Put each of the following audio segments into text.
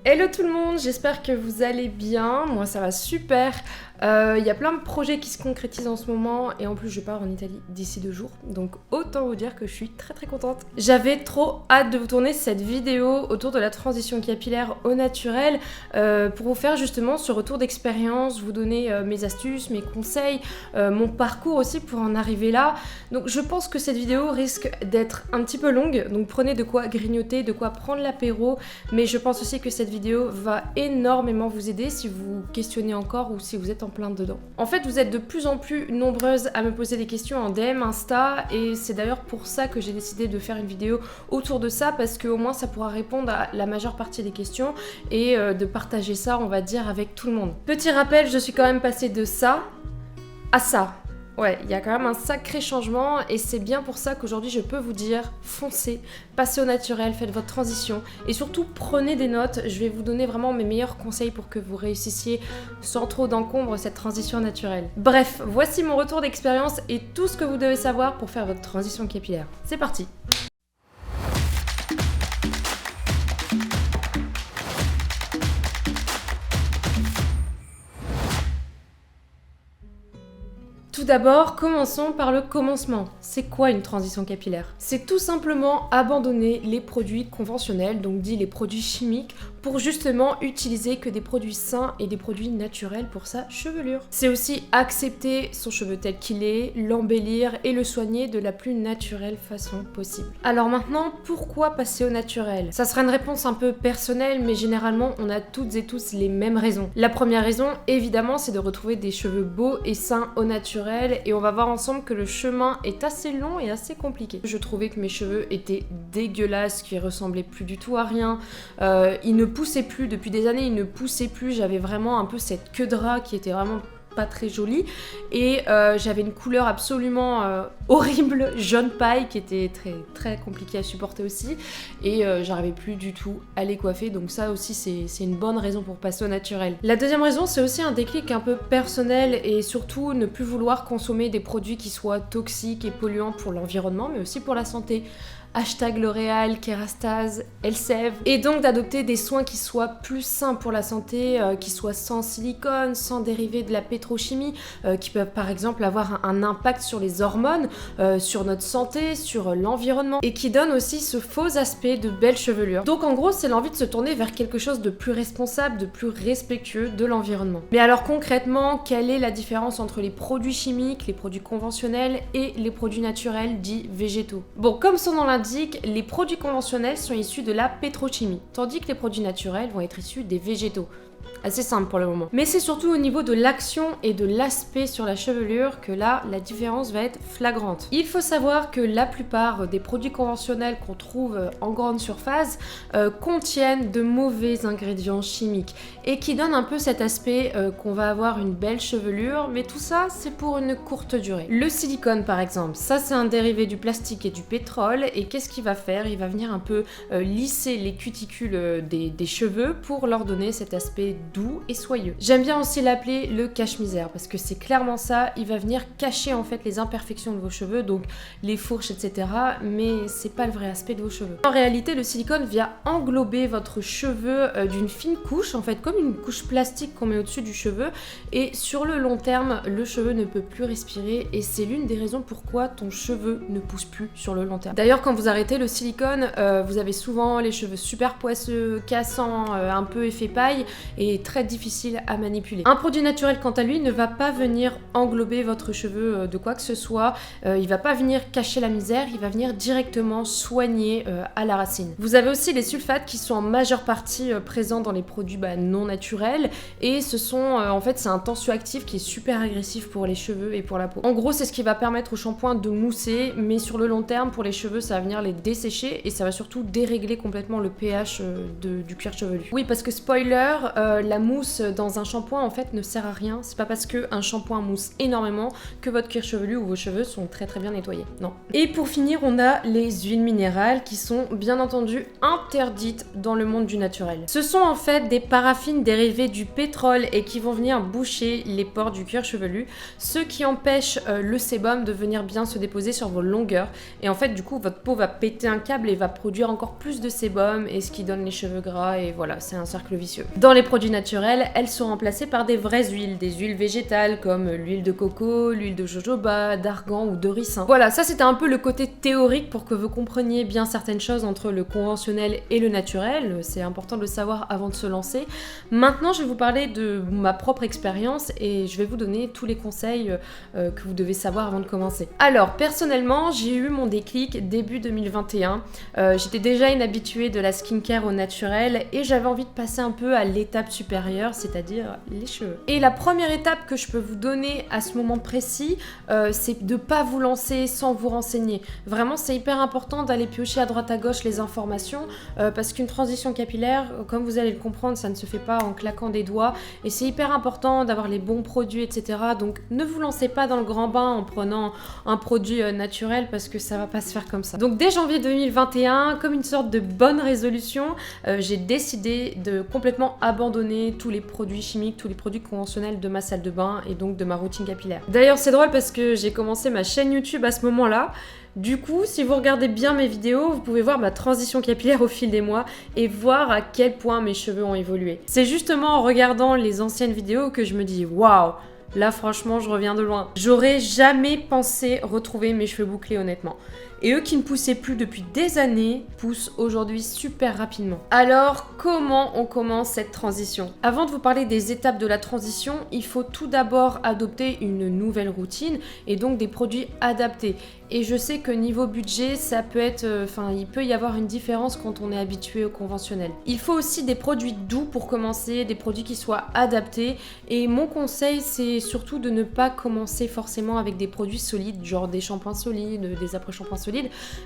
Hello tout le monde, j'espère que vous allez bien, moi ça va super. Il y a plein de projets qui se concrétisent en ce moment et en plus je pars en Italie d'ici 2 jours, donc autant vous dire que je suis très contente. J'avais trop hâte de vous tourner cette vidéo autour de la transition capillaire au naturel pour vous faire justement ce retour d'expérience, vous donner mes astuces, mes conseils, mon parcours aussi pour en arriver là. Donc je pense que cette vidéo risque d'être un petit peu longue, donc prenez de quoi grignoter, de quoi prendre l'apéro, mais je pense aussi que cette vidéo va énormément vous aider si vous questionnez encore ou si vous êtes en plein dedans. En fait, vous êtes de plus en plus nombreuses à me poser des questions en DM, Insta, et c'est d'ailleurs pour ça que j'ai décidé de faire une vidéo autour de ça, parce qu'au moins ça pourra répondre à la majeure partie des questions et de partager ça, on va dire, avec tout le monde. Petit rappel, je suis quand même passée de ça à ça. Ouais, il y a quand même un sacré changement et c'est bien pour ça qu'aujourd'hui je peux vous dire, foncez, passez au naturel, faites votre transition et surtout prenez des notes. Je vais vous donner vraiment mes meilleurs conseils pour que vous réussissiez sans trop d'encombre cette transition naturelle. Bref, voici mon retour d'expérience et tout ce que vous devez savoir pour faire votre transition capillaire. C'est parti! Tout d'abord, commençons par le commencement. C'est quoi une transition capillaire? C'est tout simplement abandonner les produits conventionnels, donc dit les produits chimiques, pour justement utiliser que des produits sains et des produits naturels pour sa chevelure. C'est aussi accepter son cheveu tel qu'il est, l'embellir et le soigner de la plus naturelle façon possible. Alors maintenant, pourquoi passer au naturel? Ça sera une réponse un peu personnelle, mais généralement on a toutes et tous les mêmes raisons. La première raison, évidemment, c'est de retrouver des cheveux beaux et sains au naturel, et on va voir ensemble que le chemin est assez long et assez compliqué. Je trouvais que mes cheveux étaient dégueulasses, qui ressemblaient plus du tout à rien. Ils ne poussaient plus, depuis des années ils ne poussaient plus, j'avais vraiment un peu cette queue de rat qui était vraiment pas très jolie et j'avais une couleur absolument horrible, jaune paille, qui était très compliquée à supporter aussi et j'arrivais plus du tout à les coiffer, donc ça aussi c'est une bonne raison pour passer au naturel. La deuxième raison, c'est aussi un déclic un peu personnel et surtout ne plus vouloir consommer des produits qui soient toxiques et polluants pour l'environnement mais aussi pour la santé. Hashtag L'Oréal, Kérastase, Elseve, et donc d'adopter des soins qui soient plus sains pour la santé, qui soient sans silicone, sans dérivés de la pétrochimie, qui peuvent par exemple avoir un impact sur les hormones, sur notre santé, sur l'environnement, et qui donnent aussi ce faux aspect de belle chevelure. Donc en gros, c'est l'envie de se tourner vers quelque chose de plus responsable, de plus respectueux de l'environnement. Mais alors concrètement, quelle est la différence entre les produits chimiques, les produits conventionnels et les produits naturels dits végétaux? Bon, comme son nom l'indique, les produits conventionnels sont issus de la pétrochimie, tandis que les produits naturels vont être issus des végétaux. Assez simple pour le moment. Mais c'est surtout au niveau de l'action et de l'aspect sur la chevelure que là, la différence va être flagrante. Il faut savoir que la plupart des produits conventionnels qu'on trouve en grande surface contiennent de mauvais ingrédients chimiques et qui donnent un peu cet aspect qu'on va avoir une belle chevelure, mais tout ça, c'est pour une courte durée. Le silicone, par exemple, ça c'est un dérivé du plastique et du pétrole, et qu'est-ce qu'il va faire? Il va venir un peu lisser les cuticules des cheveux pour leur donner cet aspect doux et soyeux. J'aime bien aussi l'appeler le cache-misère parce que c'est clairement ça, il va venir cacher en fait les imperfections de vos cheveux, donc les fourches, etc. Mais c'est pas le vrai aspect de vos cheveux. En réalité, le silicone vient englober votre cheveu d'une fine couche, en fait comme une couche plastique qu'on met au-dessus du cheveu, et sur le long terme, le cheveu ne peut plus respirer et c'est l'une des raisons pourquoi ton cheveu ne pousse plus sur le long terme. D'ailleurs, quand vous arrêtez le silicone, vous avez souvent les cheveux super poisseux, cassants, un peu effet paille et très difficile à manipuler. Un produit naturel, quant à lui, ne va pas venir englober votre cheveu de quoi que ce soit, il va pas venir cacher la misère, il va venir directement soigner à la racine. Vous avez aussi les sulfates qui sont en majeure partie présents dans les produits non naturels, et ce sont en fait c'est un tensioactif qui est super agressif pour les cheveux et pour la peau. En gros, c'est ce qui va permettre au shampoing de mousser, mais sur le long terme, pour les cheveux, ça va venir les dessécher et ça va surtout dérégler complètement le pH du cuir chevelu. Oui, parce que spoiler, la mousse dans un shampoing en fait ne sert à rien. C'est pas parce qu'un shampoing mousse énormément que votre cuir chevelu ou vos cheveux sont très très bien nettoyés. Non. Et pour finir, on a les huiles minérales qui sont bien entendu interdites dans le monde du naturel. Ce sont en fait des paraffines dérivées du pétrole et qui vont venir boucher les pores du cuir chevelu, ce qui empêche le sébum de venir bien se déposer sur vos longueurs. Et en fait, du coup, votre peau va péter un câble et va produire encore plus de sébum, et ce qui donne les cheveux gras, et voilà, c'est un cercle vicieux. Dans les produits naturels, elles sont remplacées par des vraies huiles, des huiles végétales comme l'huile de coco, l'huile de jojoba, d'argan ou de ricin. Voilà, ça c'était un peu le côté théorique pour que vous compreniez bien certaines choses entre le conventionnel et le naturel. C'est important de le savoir avant de se lancer. Maintenant, je vais vous parler de ma propre expérience et je vais vous donner tous les conseils que vous devez savoir avant de commencer. Alors, personnellement, j'ai eu mon déclic début 2021. J'étais déjà une habituée de la skincare au naturel et j'avais envie de passer un peu à l'étape supérieure, c'est-à-dire les cheveux. Et la première étape que je peux vous donner à ce moment précis, c'est de ne pas vous lancer sans vous renseigner. Vraiment, c'est hyper important d'aller piocher à droite à gauche les informations parce qu'une transition capillaire, comme vous allez le comprendre, ça ne se fait pas en claquant des doigts et c'est hyper important d'avoir les bons produits, etc. Donc ne vous lancez pas dans le grand bain en prenant un produit naturel parce que ça va pas se faire comme ça. Donc dès janvier 2021, comme une sorte de bonne résolution, j'ai décidé de complètement abandonner tous les produits chimiques, tous les produits conventionnels de ma salle de bain et donc de ma routine capillaire. D'ailleurs, c'est drôle parce que j'ai commencé ma chaîne YouTube à ce moment-là. Du coup, si vous regardez bien mes vidéos, vous pouvez voir ma transition capillaire au fil des mois et voir à quel point mes cheveux ont évolué. C'est justement en regardant les anciennes vidéos que je me dis waouh, là franchement je reviens de loin. J'aurais jamais pensé retrouver mes cheveux bouclés honnêtement. Et eux qui ne poussaient plus depuis des années poussent aujourd'hui super rapidement. Alors, comment on commence cette transition? Avant de vous parler des étapes de la transition, il faut tout d'abord adopter une nouvelle routine et donc des produits adaptés. Et je sais que niveau budget, ça peut être, il peut y avoir une différence quand on est habitué au conventionnel. Il faut aussi des produits doux pour commencer, des produits qui soient adaptés. Et mon conseil, c'est surtout de ne pas commencer forcément avec des produits solides, genre des shampoings solides, des après-shampoings solides.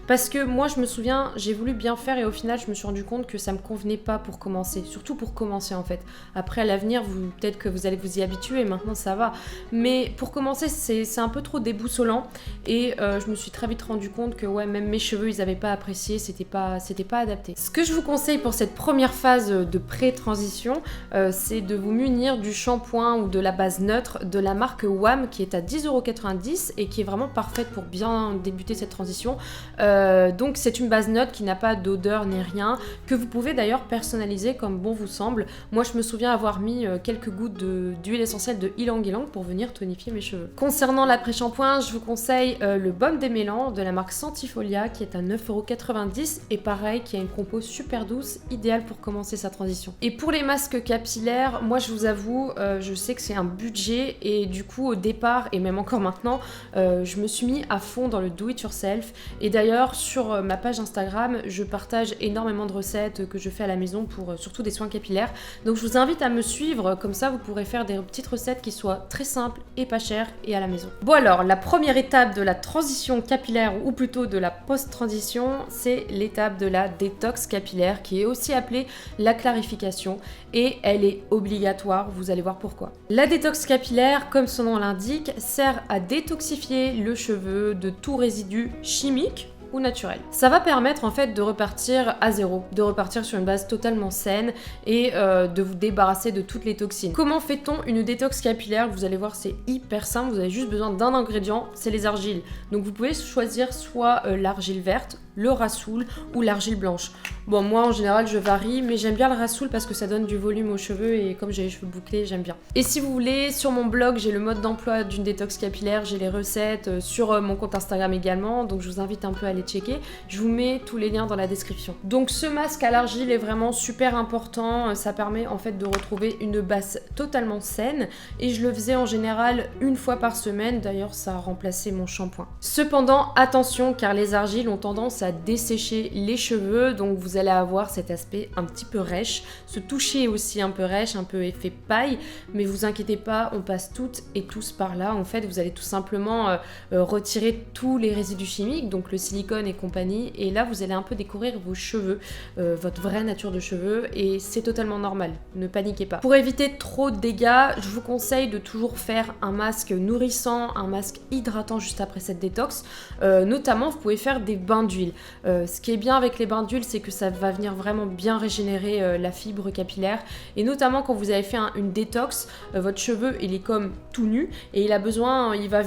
Parce que moi je me souviens, j'ai voulu bien faire et au final je me suis rendu compte que ça me convenait pas pour commencer, surtout pour commencer en fait. Après à l'avenir, peut-être que vous allez vous y habituer, maintenant ça va. Mais pour commencer c'est un peu trop déboussolant et je me suis très vite rendu compte que ouais, même mes cheveux ils avaient pas apprécié, c'était pas adapté. Ce que je vous conseille pour cette première phase de pré-transition, c'est de vous munir du shampoing ou de la base neutre de la marque WAM qui est à 10,90 € et qui est vraiment parfaite pour bien débuter cette transition. Donc c'est une base neutre qui n'a pas d'odeur ni rien, que vous pouvez d'ailleurs personnaliser comme bon vous semble. Moi je me souviens avoir mis quelques gouttes d'huile essentielle de ylang ylang pour venir tonifier mes cheveux. Concernant l'après-shampoing, je vous conseille le baume démêlant de la marque Santifolia qui est à 9,90 € et pareil qui a une compo super douce, idéale pour commencer sa transition. Et pour les masques capillaires, moi je vous avoue, je sais que c'est un budget et du coup au départ et même encore maintenant, je me suis mis à fond dans le do it yourself. Et d'ailleurs sur ma page Instagram je partage énormément de recettes que je fais à la maison pour surtout des soins capillaires, donc je vous invite à me suivre, comme ça vous pourrez faire des petites recettes qui soient très simples et pas chères et à la maison. Bon alors la première étape de la transition capillaire ou plutôt de la post-transition, c'est l'étape de la détox capillaire qui est aussi appelée la clarification et elle est obligatoire, vous allez voir pourquoi. La détox capillaire, comme son nom l'indique, sert à détoxifier le cheveu de tout résidu chimique ou naturel. Ça va permettre en fait de repartir à zéro, de repartir sur une base totalement saine et de vous débarrasser de toutes les toxines. Comment fait-on une détox capillaire? Vous allez voir, c'est hyper simple, vous avez juste besoin d'un ingrédient, c'est les argiles. Donc vous pouvez choisir soit l'argile verte, le rassoul ou l'argile blanche. Bon, moi en général je varie, mais j'aime bien le rassoul parce que ça donne du volume aux cheveux et comme j'ai les cheveux bouclés, j'aime bien. Et si vous voulez, sur mon blog, j'ai le mode d'emploi d'une détox capillaire, j'ai les recettes, sur mon compte Instagram également, donc je vous invite un peu à aller checker. Je vous mets tous les liens dans la description. Donc ce masque à l'argile est vraiment super important, ça permet en fait de retrouver une base totalement saine et je le faisais en général une fois par semaine, d'ailleurs ça a remplacé mon shampoing. Cependant, attention car les argiles ont tendance à dessécher les cheveux, donc vous allez avoir cet aspect un petit peu rêche. Ce toucher aussi un peu rêche, un peu effet paille, mais vous inquiétez pas, on passe toutes et tous par là. En fait, vous allez tout simplement retirer tous les résidus chimiques, donc le silicone et compagnie, et là vous allez un peu découvrir vos cheveux, votre vraie nature de cheveux, et c'est totalement normal, ne paniquez pas. Pour éviter trop de dégâts, je vous conseille de toujours faire un masque nourrissant, un masque hydratant juste après cette détox. Notamment, vous pouvez faire des bains d'huile. Ce qui est bien avec les bains d'huile, c'est que ça va venir vraiment bien régénérer la fibre capillaire, et notamment quand vous avez fait une détox, votre cheveu il est comme tout nu et il a besoin, il va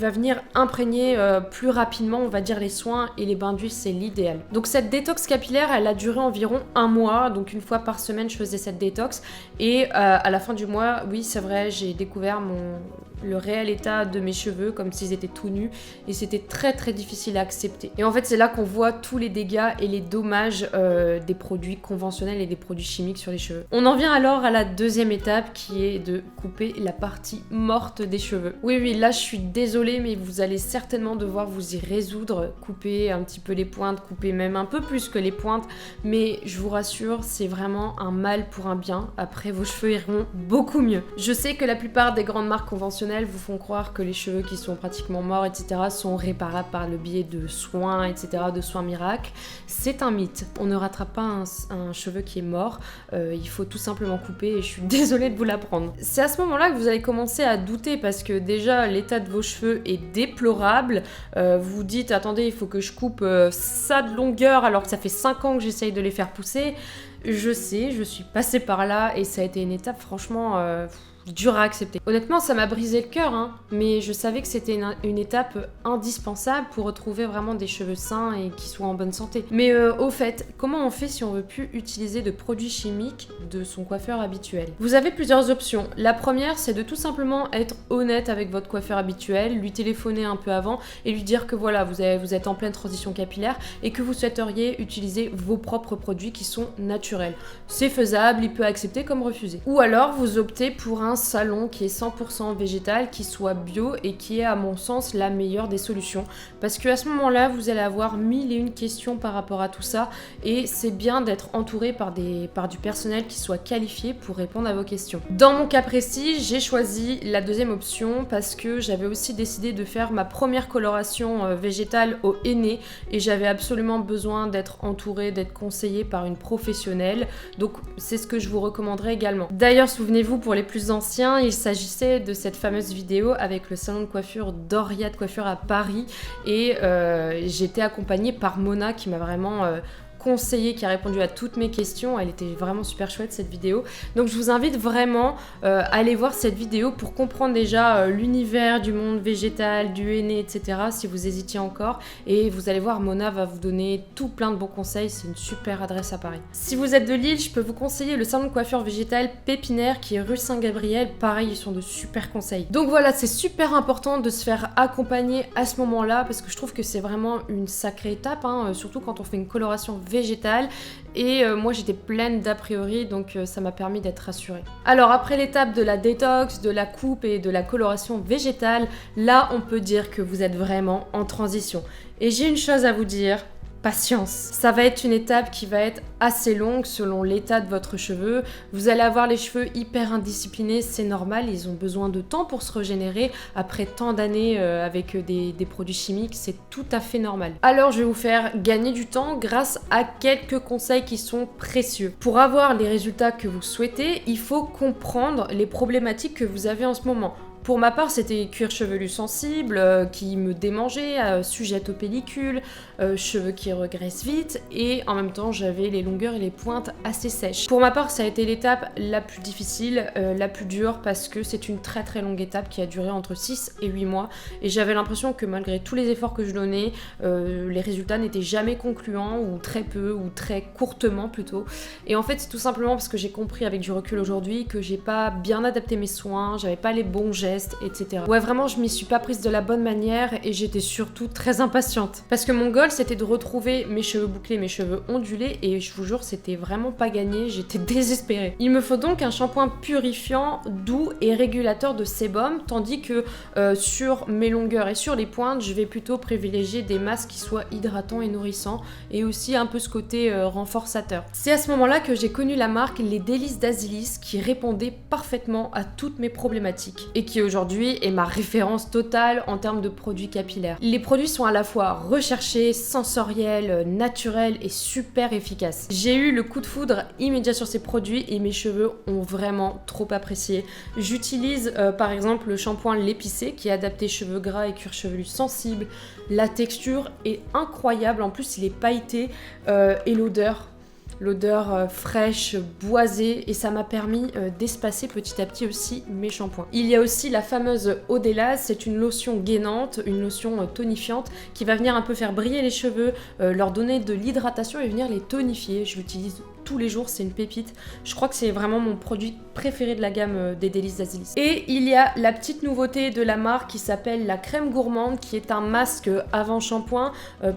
venir imprégner plus rapidement, on va dire, les soins, et les bains d'huile c'est l'idéal. Donc cette détox capillaire, elle a duré environ un mois, donc une fois par semaine je faisais cette détox, et à la fin du mois, oui c'est vrai, j'ai découvert le réel état de mes cheveux, comme s'ils étaient tout nus, et c'était très très difficile à accepter. Et en fait c'est là qu'on voit tous les dégâts et les dommages des produits conventionnels et des produits chimiques sur les cheveux. On en vient alors à la deuxième étape, qui est de couper la partie morte des cheveux. Oui, là je suis désolée, mais vous allez certainement devoir vous y résoudre, couper un petit peu les pointes, couper même un peu plus que les pointes, mais je vous rassure, c'est vraiment un mal pour un bien. Après, vos cheveux iront beaucoup mieux. Je sais que la plupart des grandes marques conventionnelles vous font croire que les cheveux qui sont pratiquement morts, etc., sont réparables par le biais de soins, etc., de soins miracles. C'est un mythe. On ne rattrape pas un cheveu qui est mort. Il faut tout simplement couper, et je suis désolée de vous l'apprendre. C'est à ce moment-là que vous allez commencer à douter, parce que déjà l'état de vos cheveux est déplorable. Vous vous dites, attendez, il faut que je coupe ça de longueur alors que ça fait 5 ans que j'essaye de les faire pousser. Je sais, je suis passée par là et ça a été une étape franchement dur à accepter. Honnêtement, ça m'a brisé le cœur, hein, mais je savais que c'était une étape indispensable pour retrouver vraiment des cheveux sains et qui soient en bonne santé. Mais au fait, comment on fait si on veut plus utiliser de produits chimiques de son coiffeur habituel? Vous avez plusieurs options. La première, c'est de tout simplement être honnête avec votre coiffeur habituel, lui téléphoner un peu avant et lui dire que voilà, vous êtes en pleine transition capillaire et que vous souhaiteriez utiliser vos propres produits qui sont naturels. C'est faisable, il peut accepter comme refuser. Ou alors, vous optez pour un salon qui est 100% végétal, qui soit bio et qui est à mon sens la meilleure des solutions, parce que à ce moment-là vous allez avoir 1001 questions par rapport à tout ça, et c'est bien d'être entouré par du personnel qui soit qualifié pour répondre à vos questions. Dans mon cas précis, j'ai choisi la deuxième option parce que j'avais aussi décidé de faire ma première coloration végétale au henné, et j'avais absolument besoin d'être entourée, d'être conseillée par une professionnelle, donc c'est ce que je vous recommanderais également. D'ailleurs, souvenez-vous, pour les plus anciens, il s'agissait de cette fameuse vidéo avec le salon de coiffure Doria de coiffure à Paris, et j'étais accompagnée par Mona qui m'a vraiment conseiller, qui a répondu à toutes mes questions. Elle était vraiment super chouette cette vidéo, donc je vous invite vraiment à aller voir cette vidéo pour comprendre déjà l'univers du monde végétal, du henné, etc. si vous hésitiez encore, et vous allez voir, Mona va vous donner tout plein de bons conseils, c'est une super adresse à Paris. Si vous êtes de Lille, je peux vous conseiller le salon de coiffure végétale Pépinaire qui est rue Saint-Gabriel, pareil, ils sont de super conseils. Donc voilà, c'est super important de se faire accompagner à ce moment-là, parce que je trouve que c'est vraiment une sacrée étape, hein, surtout quand on fait une coloration végétale, et moi j'étais pleine d'a priori, donc ça m'a permis d'être rassurée. Alors après l'étape de la détox, de la coupe et de la coloration végétale, là on peut dire que vous êtes vraiment en transition. Et j'ai une chose à vous dire, patience. Ça va être une étape qui va être assez longue selon l'état de votre cheveu. Vous allez avoir les cheveux hyper indisciplinés, c'est normal, ils ont besoin de temps pour se régénérer après tant d'années avec des produits chimiques, c'est tout à fait normal. Alors je vais vous faire gagner du temps grâce à quelques conseils qui sont précieux. Pour avoir les résultats que vous souhaitez, il faut comprendre les problématiques que vous avez en ce moment. Pour ma part, c'était cuir chevelu sensible, qui me démangeait, sujette aux pellicules, cheveux qui regressent vite, et en même temps j'avais les longueurs et les pointes assez sèches. Pour ma part, ça a été l'étape la plus difficile, la plus dure, parce que c'est une très très longue étape qui a duré entre 6 et 8 mois, et j'avais l'impression que malgré tous les efforts que je donnais, les résultats n'étaient jamais concluants, ou très peu, ou très courtement plutôt. Et en fait, c'est tout simplement parce que j'ai compris avec du recul aujourd'hui que j'ai pas bien adapté mes soins, j'avais pas les bons gestes, gestes, etc. Ouais, vraiment, je m'y suis pas prise de la bonne manière et j'étais surtout très impatiente. Parce que mon goal, c'était de retrouver mes cheveux bouclés, mes cheveux ondulés, et je vous jure, c'était vraiment pas gagné, j'étais désespérée. Il me faut donc un shampoing purifiant, doux et régulateur de sébum, tandis que sur mes longueurs et sur les pointes, je vais plutôt privilégier des masques qui soient hydratants et nourrissants, et aussi un peu ce côté renforçateur. C'est à ce moment-là que j'ai connu la marque Les Délices d'Azilis, qui répondait parfaitement à toutes mes problématiques, et qui aujourd'hui est ma référence totale en termes de produits capillaires. Les produits sont à la fois recherchés, sensoriels, naturels et super efficaces. J'ai eu le coup de foudre immédiat sur ces produits et mes cheveux ont vraiment trop apprécié. J'utilise par exemple le shampoing L'Épicé qui est adapté cheveux gras et cuir chevelu sensible. La texture est incroyable, en plus il est pailleté et l'odeur fraîche, boisée, et ça m'a permis d'espacer petit à petit aussi mes shampoings. Il y a aussi la fameuse eau d'Élase, c'est une lotion gainante, une lotion tonifiante qui va venir un peu faire briller les cheveux, leur donner de l'hydratation et venir les tonifier. Je l'utilise tous les jours, c'est une pépite. Je crois que c'est vraiment mon produit préféré de la gamme des Délices d'Azilis. Et il y a la petite nouveauté de la marque qui s'appelle la crème gourmande, qui est un masque avant shampoing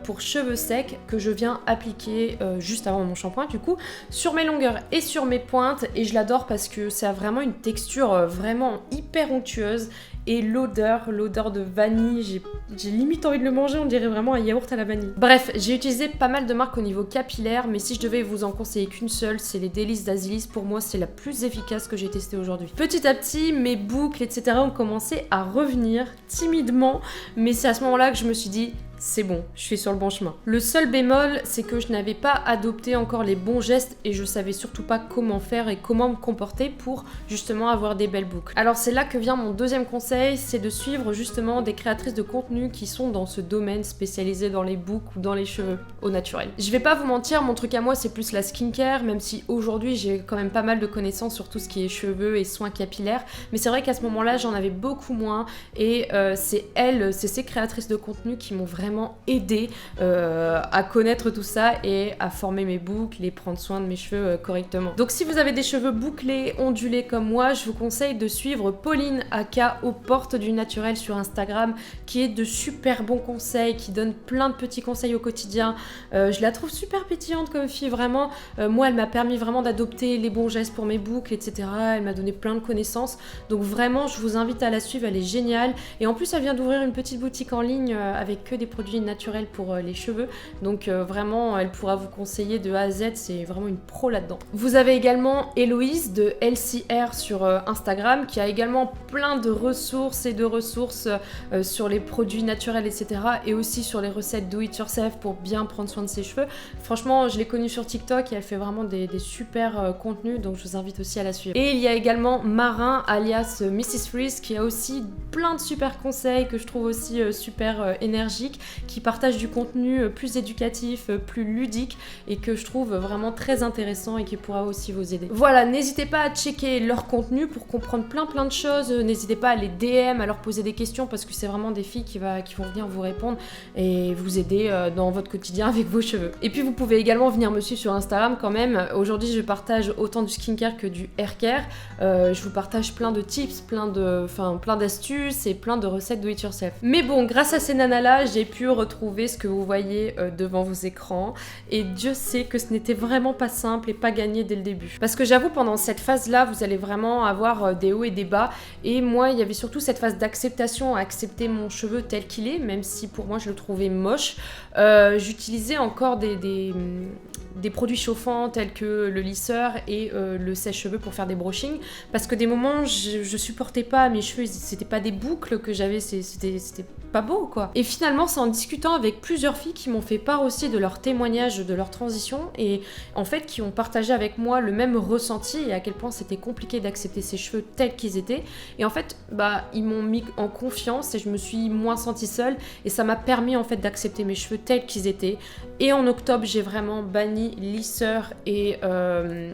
pour cheveux secs que je viens appliquer juste avant mon shampoing du coup sur mes longueurs et sur mes pointes, et je l'adore parce que ça a vraiment une texture vraiment hyper onctueuse. Et l'odeur de vanille, j'ai limite envie de le manger, on dirait vraiment un yaourt à la vanille. Bref, j'ai utilisé pas mal de marques au niveau capillaire, mais si je devais vous en conseiller qu'une seule, c'est les Délices d'Azilis. Pour moi, c'est la plus efficace que j'ai testée aujourd'hui. Petit à petit, mes boucles, etc. ont commencé à revenir timidement, mais c'est à ce moment-là que je me suis dit, c'est bon, je suis sur le bon chemin. Le seul bémol, c'est que je n'avais pas adopté encore les bons gestes et je savais surtout pas comment faire et comment me comporter pour justement avoir des belles boucles. Alors c'est là que vient mon deuxième conseil, c'est de suivre justement des créatrices de contenu qui sont dans ce domaine spécialisé dans les boucles ou dans les cheveux au naturel. Je vais pas vous mentir, mon truc à moi c'est plus la skincare, même si aujourd'hui j'ai quand même pas mal de connaissances sur tout ce qui est cheveux et soins capillaires, mais c'est vrai qu'à ce moment-là j'en avais beaucoup moins et c'est ces créatrices de contenu qui m'ont vraiment aidé à connaître tout ça et à former mes boucles et prendre soin de mes cheveux correctement. Donc si vous avez des cheveux bouclés, ondulés comme moi, je vous conseille de suivre Pauline aka aux portes du naturel sur Instagram, qui est de super bons conseils, qui donne plein de petits conseils au quotidien. Je la trouve super pétillante comme fille, vraiment. Moi, elle m'a permis vraiment d'adopter les bons gestes pour mes boucles, etc. Elle m'a donné plein de connaissances. Donc vraiment, je vous invite à la suivre, elle est géniale. Et en plus, elle vient d'ouvrir une petite boutique en ligne avec que des produits naturels pour les cheveux. Donc vraiment, elle pourra vous conseiller de A à Z, c'est vraiment une pro là-dedans. Vous avez également Héloïse de LCR sur Instagram, qui a également plein de ressources sur les produits naturels, etc. et aussi sur les recettes do it yourself pour bien prendre soin de ses cheveux. Franchement, je l'ai connue sur TikTok et elle fait vraiment des super contenus, donc je vous invite aussi à la suivre. Et il y a également Marin alias Mrs. Freeze, qui a aussi plein de super conseils que je trouve aussi super énergiques, qui partage du contenu plus éducatif, plus ludique et que je trouve vraiment très intéressant et qui pourra aussi vous aider. Voilà, n'hésitez pas à checker leur contenu pour comprendre plein de choses, n'hésitez pas à les DM, à leur poser des questions parce que c'est vraiment des filles qui vont venir vous répondre et vous aider dans votre quotidien avec vos cheveux. Et puis vous pouvez également venir me suivre sur Instagram quand même. Aujourd'hui je partage autant du skincare que du haircare. Je vous partage plein de tips, plein d'astuces et plein de recettes do it yourself. Mais bon, grâce à ces nanas là, j'ai pu retrouver ce que vous voyez devant vos écrans et Dieu sait que ce n'était vraiment pas simple et pas gagné dès le début. Parce que j'avoue, pendant cette phase là vous allez vraiment avoir des hauts et des bas, et moi il y avait surtout cette phase d'acceptation, accepter mon cheveu tel qu'il est, même si pour moi je le trouvais moche. J'utilisais encore des produits chauffants tels que le lisseur et le sèche-cheveux pour faire des brushings, parce que des moments je supportais pas mes cheveux, c'était pas des boucles que j'avais, c'était pas beau quoi. Et finalement c'est en discutant avec plusieurs filles qui m'ont fait part aussi de leurs témoignages, de leur transition, et en fait qui ont partagé avec moi le même ressenti et à quel point c'était compliqué d'accepter ses cheveux tels qu'ils étaient, et en fait ils m'ont mis en confiance et je me suis moins sentie seule et ça m'a permis en fait d'accepter mes cheveux tels qu'ils étaient. Et en octobre j'ai vraiment banni lisseur et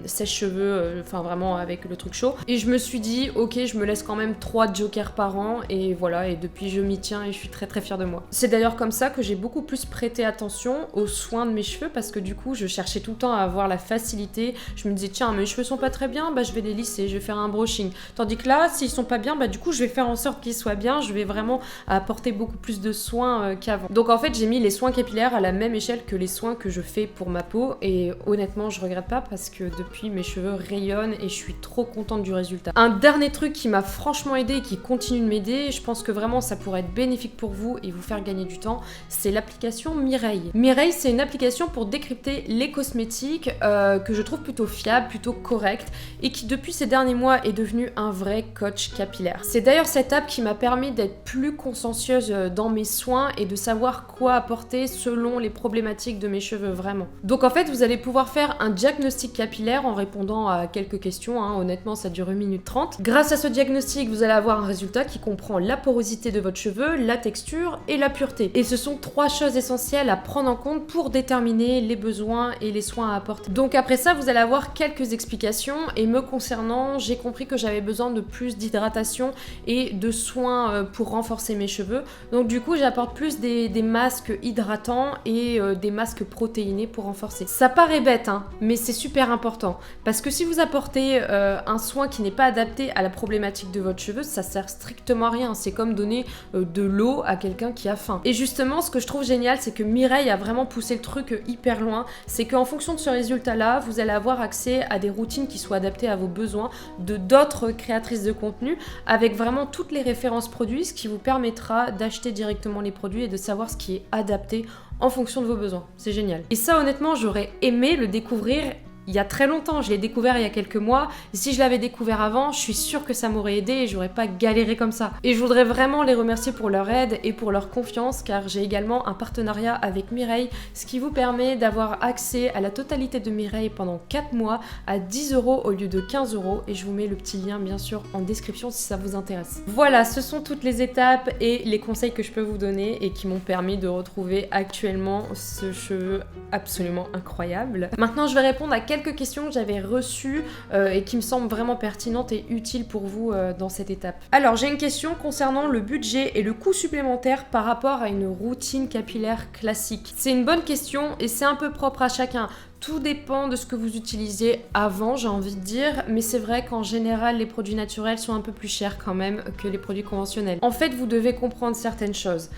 sèche-cheveux, vraiment avec le truc chaud, et je me suis dit ok, je me laisse quand même 3 jokers par an, et voilà, et depuis je m'y tiens et je suis suis très très fière de moi. C'est d'ailleurs comme ça que j'ai beaucoup plus prêté attention aux soins de mes cheveux parce que du coup je cherchais tout le temps à avoir la facilité. Je me disais tiens mes cheveux sont pas très bien, bah je vais les lisser, je vais faire un brushing. Tandis que là s'ils sont pas bien, bah du coup je vais faire en sorte qu'ils soient bien, je vais vraiment apporter beaucoup plus de soins qu'avant. Donc en fait j'ai mis les soins capillaires à la même échelle que les soins que je fais pour ma peau et honnêtement je regrette pas parce que depuis mes cheveux rayonnent et je suis trop contente du résultat. Un dernier truc qui m'a franchement aidé et qui continue de m'aider, je pense que vraiment ça pourrait être bénéfique pour vous et vous faire gagner du temps, c'est l'application Mireille. Mireille c'est une application pour décrypter les cosmétiques que je trouve plutôt fiable, plutôt correcte et qui depuis ces derniers mois est devenue un vrai coach capillaire. C'est d'ailleurs cette app qui m'a permis d'être plus consciencieuse dans mes soins et de savoir quoi apporter selon les problématiques de mes cheveux vraiment. Donc en fait vous allez pouvoir faire un diagnostic capillaire en répondant à quelques questions, honnêtement ça dure 1 minute 30. Grâce à ce diagnostic vous allez avoir un résultat qui comprend la porosité de votre cheveu, la texture et la pureté. Et ce sont 3 choses essentielles à prendre en compte pour déterminer les besoins et les soins à apporter. Donc après ça vous allez avoir quelques explications et me concernant j'ai compris que j'avais besoin de plus d'hydratation et de soins pour renforcer mes cheveux. Donc du coup j'apporte plus des masques hydratants et des masques protéinés pour renforcer. Ça paraît bête mais c'est super important parce que si vous apportez un soin qui n'est pas adapté à la problématique de votre cheveu, ça sert strictement à rien. C'est comme donner de l'eau à quelqu'un qui a faim. Et justement ce que je trouve génial c'est que Mireille a vraiment poussé le truc hyper loin. C'est qu'en fonction de ce résultat là vous allez avoir accès à des routines qui soient adaptées à vos besoins de d'autres créatrices de contenu avec vraiment toutes les références produits, ce qui vous permettra d'acheter directement les produits et de savoir ce qui est adapté en fonction de vos besoins. C'est génial. Et ça honnêtement j'aurais aimé le découvrir il y a très longtemps, je l'ai découvert il y a quelques mois. Si je l'avais découvert avant, je suis sûre que ça m'aurait aidé et j'aurais pas galéré comme ça. Et je voudrais vraiment les remercier pour leur aide et pour leur confiance car j'ai également un partenariat avec Mireille, ce qui vous permet d'avoir accès à la totalité de Mireille pendant 4 mois à 10 € au lieu de 15 € et je vous mets le petit lien bien sûr en description si ça vous intéresse. Voilà, ce sont toutes les étapes et les conseils que je peux vous donner et qui m'ont permis de retrouver actuellement ce cheveu absolument incroyable. Maintenant, je vais répondre à quelques questions que j'avais reçues et qui me semblent vraiment pertinentes et utiles pour vous dans cette étape. Alors, j'ai une question concernant le budget et le coût supplémentaire par rapport à une routine capillaire classique. C'est une bonne question et c'est un peu propre à chacun. Tout dépend de ce que vous utilisez avant, j'ai envie de dire, mais c'est vrai qu'en général, les produits naturels sont un peu plus chers quand même que les produits conventionnels. En fait, vous devez comprendre certaines choses.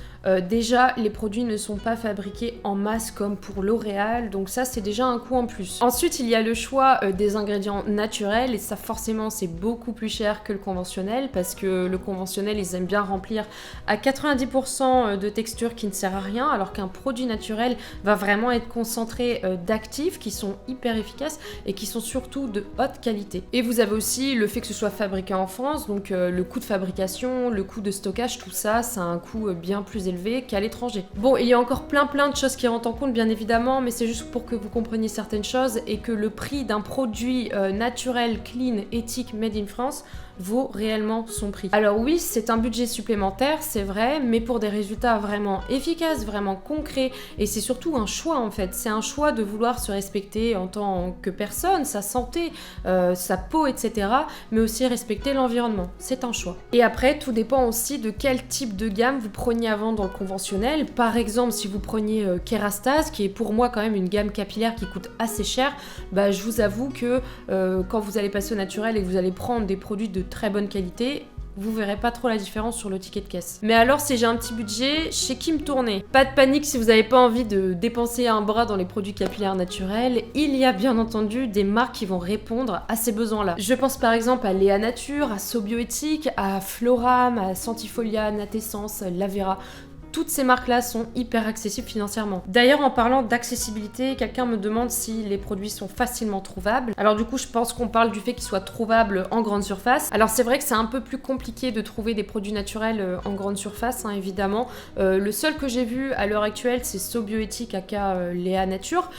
Déjà, les produits ne sont pas fabriqués en masse comme pour L'Oréal, donc ça, c'est déjà un coût en plus. Ensuite, il y a le choix des ingrédients naturels, et ça, forcément, c'est beaucoup plus cher que le conventionnel, parce que le conventionnel, ils aiment bien remplir à 90% de texture qui ne sert à rien, alors qu'un produit naturel va vraiment être concentré d'actifs qui sont hyper efficaces et qui sont surtout de haute qualité. Et vous avez aussi le fait que ce soit fabriqué en France, donc le coût de fabrication, le coût de stockage, tout ça, ça a un coût bien plus élevé qu'à l'étranger. Bon, il y a encore plein de choses qui rentrent en compte bien évidemment, mais c'est juste pour que vous compreniez certaines choses et que le prix d'un produit naturel, clean, éthique, made in France vaut réellement son prix. Alors oui, c'est un budget supplémentaire, c'est vrai, mais pour des résultats vraiment efficaces, vraiment concrets, et c'est surtout un choix en fait. C'est un choix de vouloir se respecter en tant que personne, sa santé, sa peau, etc., mais aussi respecter l'environnement. C'est un choix. Et après, tout dépend aussi de quel type de gamme vous preniez avant dans le conventionnel. Par exemple, si vous preniez Kerastase, qui est pour moi quand même une gamme capillaire qui coûte assez cher, bah, je vous avoue que quand vous allez passer au naturel et que vous allez prendre des produits de très bonne qualité, vous verrez pas trop la différence sur le ticket de caisse. Mais alors si j'ai un petit budget, chez qui me tourner? Pas de panique si vous n'avez pas envie de dépenser un bras dans les produits capillaires naturels, il y a bien entendu des marques qui vont répondre à ces besoins-là. Je pense par exemple à Léa Nature, à Sobioéthique, à Floram, à Santifolia, Natessence, Lavera. Toutes ces marques-là sont hyper accessibles financièrement. D'ailleurs, en parlant d'accessibilité, quelqu'un me demande si les produits sont facilement trouvables. Alors du coup, je pense qu'on parle du fait qu'ils soient trouvables en grande surface. Alors c'est vrai que c'est un peu plus compliqué de trouver des produits naturels en grande surface, évidemment. Le seul que j'ai vu à l'heure actuelle, c'est Sobioéthique aka Léa Nature,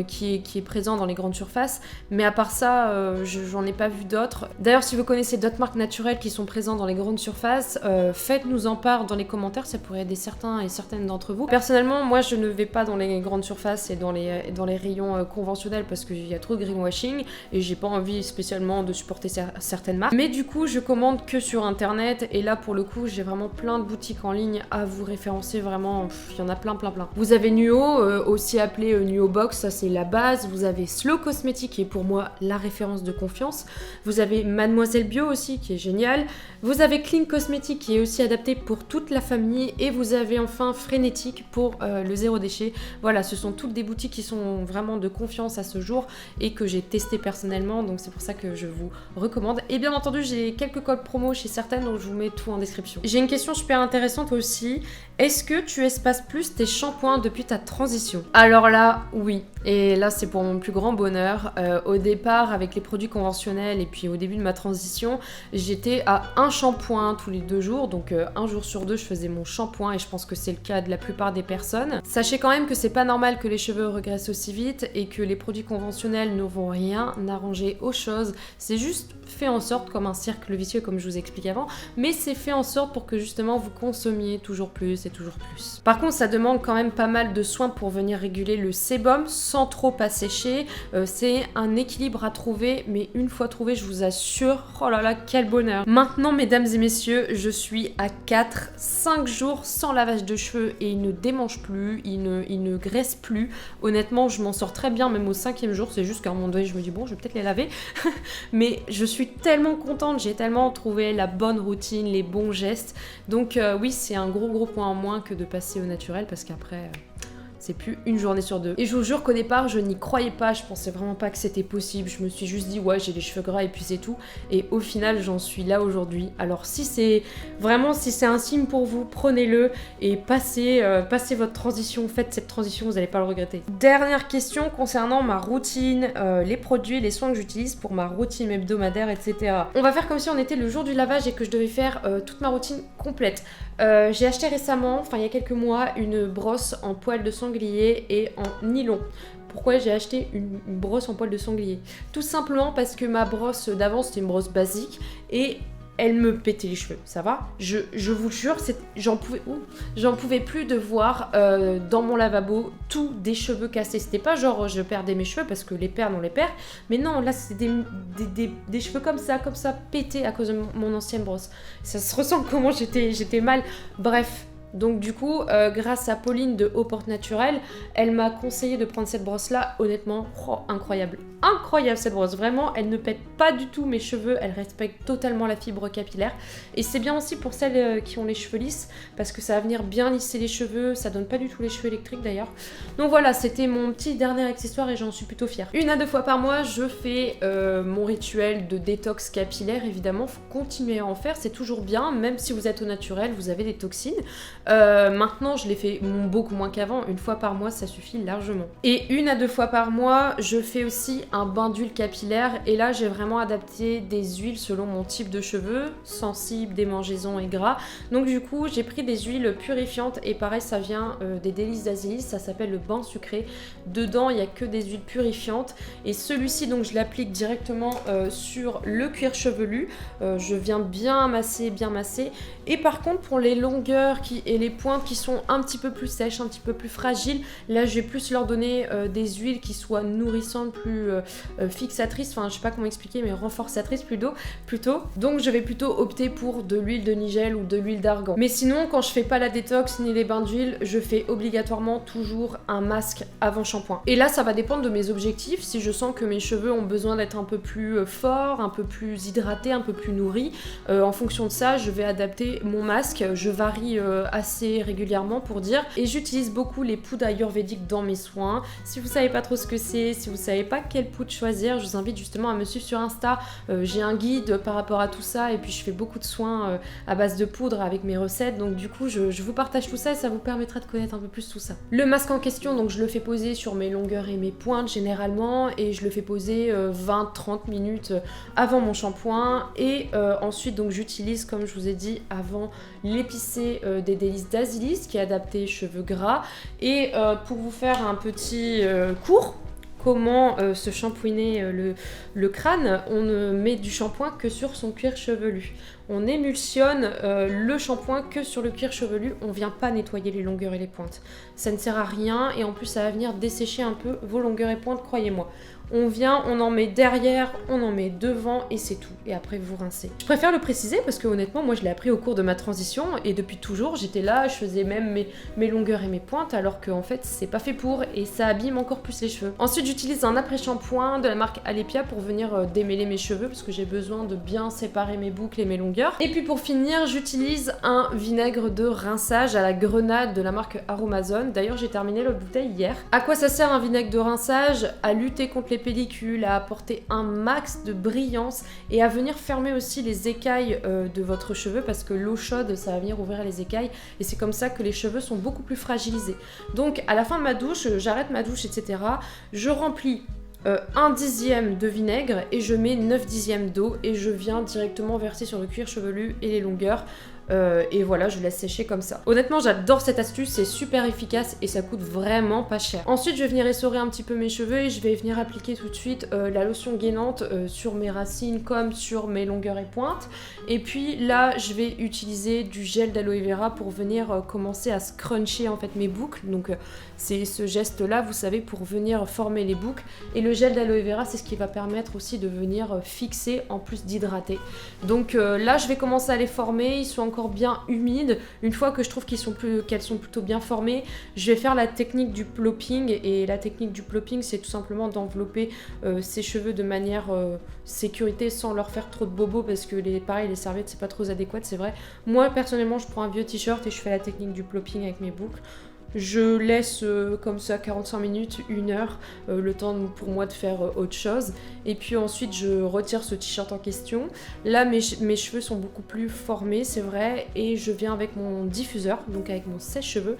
qui est présent dans les grandes surfaces. Mais à part ça, j'en ai pas vu d'autres. D'ailleurs, si vous connaissez d'autres marques naturelles qui sont présentes dans les grandes surfaces, faites-nous en part dans les commentaires, ça pourrait être des certains et certaines d'entre vous. Personnellement, moi je ne vais pas dans les grandes surfaces et dans les rayons conventionnels parce qu'il y a trop de greenwashing et j'ai pas envie spécialement de supporter certaines marques. Mais du coup, je commande que sur internet et là pour le coup, j'ai vraiment plein de boutiques en ligne à vous référencer, vraiment, il y en a plein. Vous avez Nuo, aussi appelé Nuo Box, ça c'est la base. Vous avez Slow Cosmétique qui est pour moi la référence de confiance. Vous avez Mademoiselle Bio aussi qui est génial. Vous avez Clean Cosmétique qui est aussi adapté pour toute la famille et vous avez enfin Frénétique pour le zéro déchet. Voilà, ce sont toutes des boutiques qui sont vraiment de confiance à ce jour et que j'ai testé personnellement, donc c'est pour ça que je vous recommande. Et bien entendu, j'ai quelques codes promo chez certaines, donc je vous mets tout en description. J'ai une question super intéressante aussi. Est-ce que tu espaces plus tes shampoings depuis ta transition? Alors là, oui. Et là, c'est pour mon plus grand bonheur. Au départ, avec les produits conventionnels et puis au début de ma transition, j'étais à un shampoing tous les 2 jours. Donc un jour sur 2, je faisais mon shampoing et je pense que c'est le cas de la plupart des personnes. Sachez quand même que c'est pas normal que les cheveux regressent aussi vite et que les produits conventionnels ne vont rien arranger aux choses. C'est juste fait en sorte comme un cercle vicieux, comme je vous explique avant, mais c'est fait en sorte pour que justement vous consommiez toujours plus et toujours plus. Par contre, ça demande quand même pas mal de soins pour venir réguler le sébum sans trop assécher. C'est un équilibre à trouver, mais une fois trouvé, je vous assure, oh là là, quel bonheur. Maintenant, mesdames et messieurs, je suis à 4-5 jours sans lavage de cheveux et il ne démange plus, il ne graisse plus. Honnêtement, je m'en sors très bien, même au 5e jour. C'est juste qu'à un moment donné, je me dis bon, je vais peut-être les laver. Mais je suis tellement contente, j'ai tellement trouvé la bonne routine, les bons gestes. Donc oui, c'est un gros point en moins que de passer au naturel parce qu'après... c'est plus une journée sur 2. Et je vous jure qu'au départ, je n'y croyais pas, je pensais vraiment pas que c'était possible. Je me suis juste dit, ouais, j'ai les cheveux gras et puis c'est tout. Et au final, j'en suis là aujourd'hui. Alors si c'est un signe pour vous, prenez-le et passez votre transition. Faites cette transition, vous n'allez pas le regretter. Dernière question concernant ma routine, les produits, les soins que j'utilise pour ma routine hebdomadaire, etc. On va faire comme si on était le jour du lavage et que je devais faire toute ma routine complète. J'ai acheté récemment, enfin il y a quelques mois, une brosse en poil de sanglier et en nylon. Pourquoi j'ai acheté une brosse en poil de sanglier? Tout simplement parce que ma brosse d'avant c'était une brosse basique et elle me pétait les cheveux, ça va? Je vous jure, j'en pouvais plus de voir dans mon lavabo tous des cheveux cassés. C'était pas genre je perdais mes cheveux parce que les perdre on les perd, mais non, là c'était des cheveux comme ça pétés à cause de mon ancienne brosse. Ça se ressent comment j'étais mal. Bref. Donc du coup, grâce à Pauline de Eau Porte Naturelle, elle m'a conseillé de prendre cette brosse-là. Honnêtement, oh, incroyable. Incroyable cette brosse, vraiment, elle ne pète pas du tout mes cheveux, elle respecte totalement la fibre capillaire. Et c'est bien aussi pour celles qui ont les cheveux lisses, parce que ça va venir bien lisser les cheveux, ça donne pas du tout les cheveux électriques d'ailleurs. Donc voilà, c'était mon petit dernier accessoire et j'en suis plutôt fière. 1 à 2 fois par mois, je fais mon rituel de détox capillaire, évidemment, faut continuer à en faire, c'est toujours bien, même si vous êtes au naturel, vous avez des toxines. Maintenant, je les fais beaucoup moins qu'avant. 1 fois par mois, ça suffit largement. Et 1 à 2 fois par mois, je fais aussi un bain d'huile capillaire. Et là, j'ai vraiment adapté des huiles selon mon type de cheveux, sensible, démangeaison et gras. Donc du coup, j'ai pris des huiles purifiantes. Et pareil, ça vient des Délices d'Azilis. Ça s'appelle le bain sucré. Dedans, il n'y a que des huiles purifiantes. Et celui-ci, donc, je l'applique directement sur le cuir chevelu. Je viens bien masser. Et par contre, pour les longueurs et les pointes qui sont un petit peu plus sèches, un petit peu plus fragiles, là je vais plus leur donner des huiles qui soient nourrissantes, plus fixatrices, enfin je sais pas comment expliquer, mais renforçatrices plutôt. Donc je vais plutôt opter pour de l'huile de nigel ou de l'huile d'argan. Mais sinon, quand je fais pas la détox ni les bains d'huile, je fais obligatoirement toujours un masque avant shampoing. Et là ça va dépendre de mes objectifs. Si je sens que mes cheveux ont besoin d'être un peu plus forts, un peu plus hydratés, un peu plus nourris, en fonction de ça, je vais adapter mon masque. Je varie assez régulièrement pour dire, et j'utilise beaucoup les poudres ayurvédiques dans mes soins. Si vous savez pas trop ce que c'est, si vous savez pas quelle poudre choisir, je vous invite justement à me suivre sur Insta. J'ai un guide par rapport à tout ça et puis je fais beaucoup de soins à base de poudre avec mes recettes, donc du coup je vous partage tout ça et ça vous permettra de connaître un peu plus tout ça. Le masque en question, donc je le fais poser sur mes longueurs et mes pointes généralement, et je le fais poser 20-30 minutes avant mon shampoing, et ensuite donc j'utilise, comme je vous ai dit avant, l'épicé des Délices d'Azilis qui est adapté cheveux gras. Et pour vous faire un petit cours comment se shampouiner le crâne, on ne met du shampoing que sur son cuir chevelu. On émulsionne le shampoing que sur le cuir chevelu, on vient pas nettoyer les longueurs et les pointes. Ça ne sert à rien et en plus ça va venir dessécher un peu vos longueurs et pointes, croyez-moi. On vient, on en met derrière, on en met devant et c'est tout. Et après vous rincez. Je préfère le préciser parce que honnêtement moi je l'ai appris au cours de ma transition et depuis toujours j'étais là, je faisais même mes longueurs et mes pointes alors qu'en fait c'est pas fait pour et ça abîme encore plus les cheveux. Ensuite j'utilise un après-shampoing de la marque Alepia pour venir démêler mes cheveux parce que j'ai besoin de bien séparer mes boucles et mes longueurs. Et puis pour finir j'utilise un vinaigre de rinçage à la grenade de la marque Aromazone. D'ailleurs j'ai terminé l'autre bouteille hier. À quoi ça sert un vinaigre de rinçage? À lutter contre les pellicules, à apporter un max de brillance et à venir fermer aussi les écailles de votre cheveu parce que l'eau chaude ça va venir ouvrir les écailles et c'est comme ça que les cheveux sont beaucoup plus fragilisés. Donc à la fin de ma douche, j'arrête ma douche etc. Je remplis 1/10 de vinaigre et je mets 9/10 d'eau et je viens directement verser sur le cuir chevelu et les longueurs. Et voilà, je laisse sécher comme ça. Honnêtement, j'adore cette astuce, c'est super efficace et ça coûte vraiment pas cher. Ensuite, je vais venir essorer un petit peu mes cheveux et je vais venir appliquer tout de suite la lotion gainante sur mes racines comme sur mes longueurs et pointes. Et puis là, je vais utiliser du gel d'aloe vera pour venir commencer à scruncher en fait mes boucles. Donc c'est ce geste-là, vous savez, pour venir former les boucles. Et le gel d'aloe vera, c'est ce qui va permettre aussi de venir fixer en plus d'hydrater. Donc là, je vais commencer à les former, ils sont encore bien humides. Une fois que je trouve qu'elles sont plutôt bien formées, je vais faire la technique du plopping et la technique du plopping c'est tout simplement d'envelopper ses cheveux de manière sécurité sans leur faire trop de bobos parce que pareil les serviettes c'est pas trop adéquat, c'est vrai. Moi personnellement je prends un vieux t-shirt et je fais la technique du plopping avec mes boucles. Je laisse comme ça 45 minutes, 1 heure, le temps pour moi de faire autre chose. Et puis ensuite, je retire ce t-shirt en question. Là, mes cheveux sont beaucoup plus formés, c'est vrai. Et je viens avec mon diffuseur, donc avec mon sèche-cheveux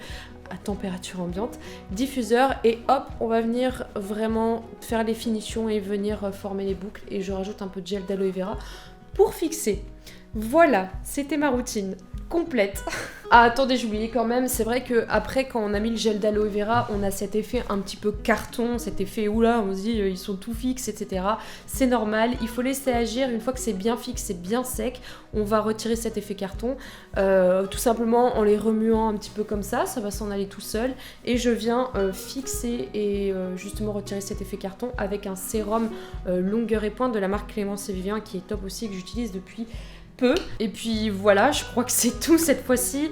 à température ambiante, diffuseur. Et hop, on va venir vraiment faire les finitions et venir former les boucles. Et je rajoute un peu de gel d'aloe vera pour fixer. Voilà, c'était ma routine complète. Ah attendez, j'oubliais quand même, c'est vrai que après quand on a mis le gel d'aloe vera, on a cet effet un petit peu carton, cet effet oula, on se dit ils sont tout fixes, etc. C'est normal, il faut laisser agir, une fois que c'est bien fixe, c'est bien sec, on va retirer cet effet carton, tout simplement en les remuant un petit peu comme ça va s'en aller tout seul, et je viens fixer et justement retirer cet effet carton avec un sérum longueur et pointe de la marque Clémence et Vivien qui est top aussi, que j'utilise depuis peu. Et puis voilà, je crois que c'est tout cette fois-ci.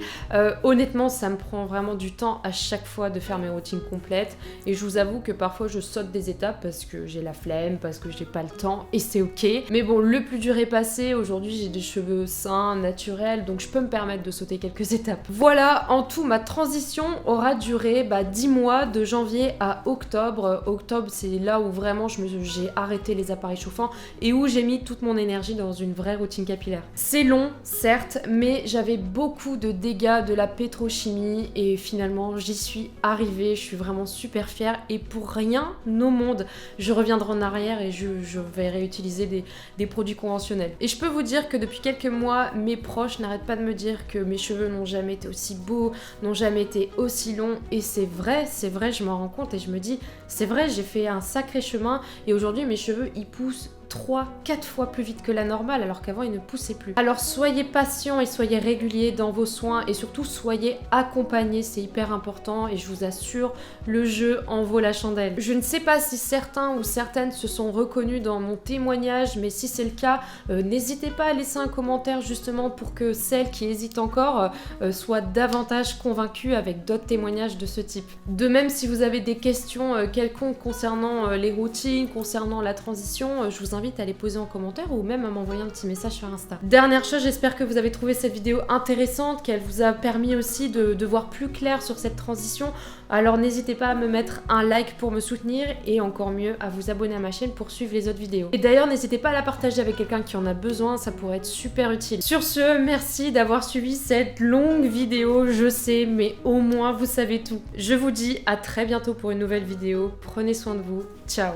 Honnêtement, ça me prend vraiment du temps à chaque fois de faire mes routines complètes. Et je vous avoue que parfois je saute des étapes parce que j'ai la flemme, parce que j'ai pas le temps et c'est ok. Mais bon, le plus dur est passé. Aujourd'hui, j'ai des cheveux sains, naturels, donc je peux me permettre de sauter quelques étapes. Voilà, en tout, ma transition aura duré 10 mois de janvier à octobre. Octobre, c'est là où vraiment j'ai arrêté les appareils chauffants et où j'ai mis toute mon énergie dans une vraie routine capillaire. C'est long, certes, mais j'avais beaucoup de dégâts de la pétrochimie et finalement j'y suis arrivée, je suis vraiment super fière et pour rien au monde, je reviendrai en arrière et je vais réutiliser des produits conventionnels. Et je peux vous dire que depuis quelques mois, mes proches n'arrêtent pas de me dire que mes cheveux n'ont jamais été aussi beaux, n'ont jamais été aussi longs et c'est vrai, je m'en rends compte et je me dis, c'est vrai, j'ai fait un sacré chemin et aujourd'hui mes cheveux ils poussent 3-4 fois plus vite que la normale alors qu'avant ils ne poussaient plus. Alors soyez patients et soyez réguliers dans vos soins et surtout soyez accompagnés, c'est hyper important et je vous assure, le jeu en vaut la chandelle. Je ne sais pas si certains ou certaines se sont reconnus dans mon témoignage, mais si c'est le cas, n'hésitez pas à laisser un commentaire justement pour que celles qui hésitent encore soient davantage convaincues avec d'autres témoignages de ce type. De même, si vous avez des questions quelconques concernant les routines, concernant la transition, je vous invite à les poser en commentaire ou même à m'envoyer un petit message sur Insta. Dernière chose, j'espère que vous avez trouvé cette vidéo intéressante, qu'elle vous a permis aussi de voir plus clair sur cette transition. Alors n'hésitez pas à me mettre un like pour me soutenir et encore mieux à vous abonner à ma chaîne pour suivre les autres vidéos. Et d'ailleurs n'hésitez pas à la partager avec quelqu'un qui en a besoin, ça pourrait être super utile. Sur ce, merci d'avoir suivi cette longue vidéo, je sais, mais au moins vous savez tout. Je vous dis à très bientôt pour une nouvelle vidéo, prenez soin de vous, ciao.